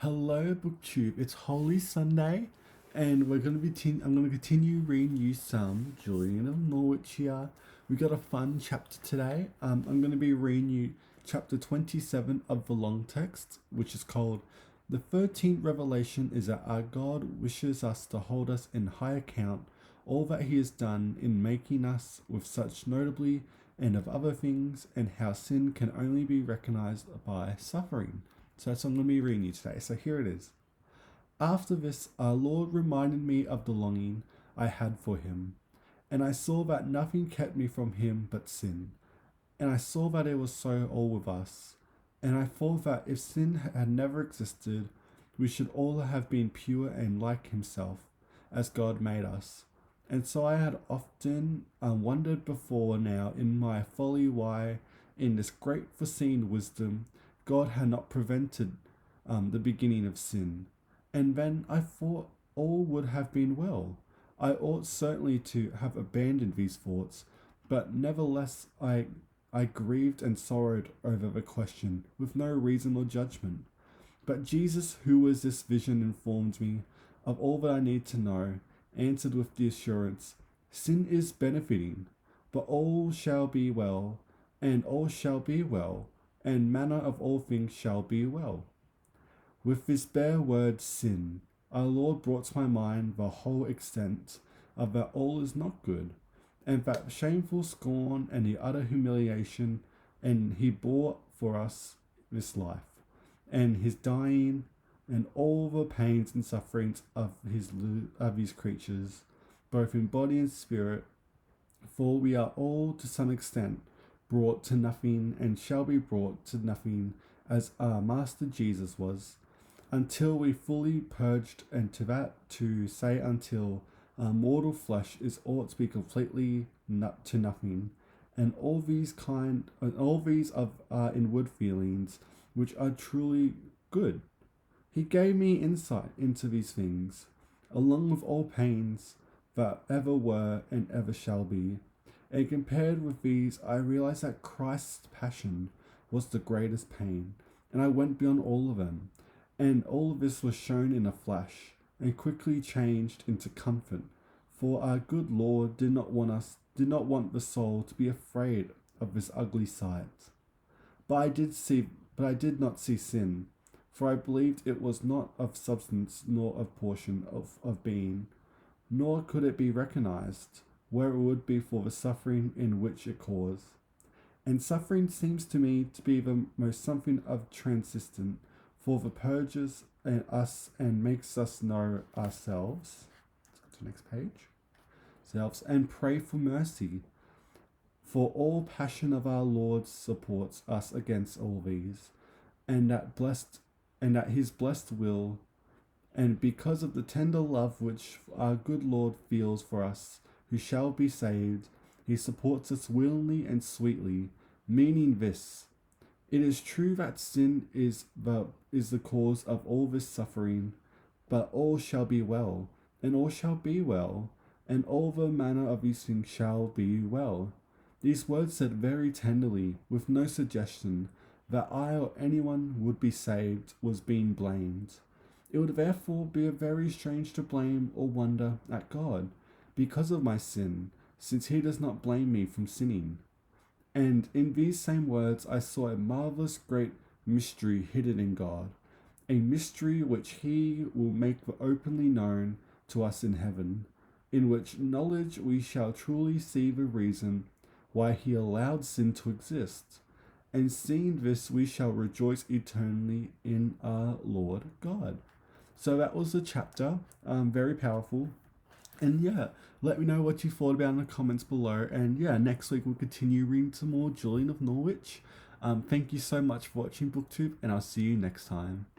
Hello, BookTube. It's Holy Sunday, and I'm gonna continue reading you some Julian of Norwich here. We got a fun chapter today. I'm gonna be reading you chapter 27 of the long text, which is called "The 13th Revelation is that our God wishes us to hold us in high account all that He has done in making us with such notably and of other things, and how sin can only be recognized by suffering." So that's what I'm going to be reading you today. So here it is. After this, our Lord reminded me of the longing I had for Him, and I saw that nothing kept me from Him but sin. And I saw that it was so all with us. And I thought that if sin had never existed, we should all have been pure and like Himself, as God made us. And so I had often wondered before now in my folly why, in this great foreseen wisdom, God had not prevented the beginning of sin. And then I thought all would have been well. I ought certainly to have abandoned these thoughts, but nevertheless I grieved and sorrowed over the question with no reason or judgment. But Jesus, who was this vision, informed me of all that I need to know, answered with the assurance, "Sin is benefiting, but all shall be well, and all shall be well, and manner of all things shall be well." With this bare word sin, our Lord brought to my mind the whole extent of that all is not good, and that shameful scorn and the utter humiliation, and He bore for us this life, and His dying, and all the pains and sufferings of His creatures, both in body and spirit, for we are all to some extent brought to nothing and shall be brought to nothing as our Master Jesus was, until we fully purged, and to say until our mortal flesh is ought to be completely to nothing, and all these of our inward feelings which are truly good. He gave me insight into these things, along with all pains that ever were and ever shall be. And compared with these, I realized that Christ's passion was the greatest pain, and I went beyond all of them. And all of this was shown in a flash, and quickly changed into comfort. For our good Lord did not want the soul to be afraid of this ugly sight. But I did not see sin, for I believed it was not of substance nor of portion of being, nor could it be recognized, where it would be for the suffering in which it caused. And suffering seems to me to be the most something of transcendent, for the purges us and makes us know ourselves. Let's go to the next page. Selves, and pray for mercy. For all passion of our Lord supports us against all these, and that His blessed will, and because of the tender love which our good Lord feels for us who shall be saved, He supports us willingly and sweetly, meaning this: it is true that sin is the cause of all this suffering, but all shall be well, and all shall be well, and all the manner of these things shall be well. These words said very tenderly, with no suggestion that I or anyone would be saved was being blamed. It would therefore be very strange to blame or wonder at God because of my sin, since He does not blame me from sinning. And in these same words I saw a marvelous great mystery hidden in God, a mystery which He will make openly known to us in heaven, in which knowledge we shall truly see the reason why He allowed sin to exist. And seeing this, we shall rejoice eternally in our Lord God. So that was the chapter, very powerful. And yeah, let me know what you thought about in the comments below. And yeah, next week we'll continue reading some more Julian of Norwich. Thank you so much for watching BookTube, and I'll see you next time.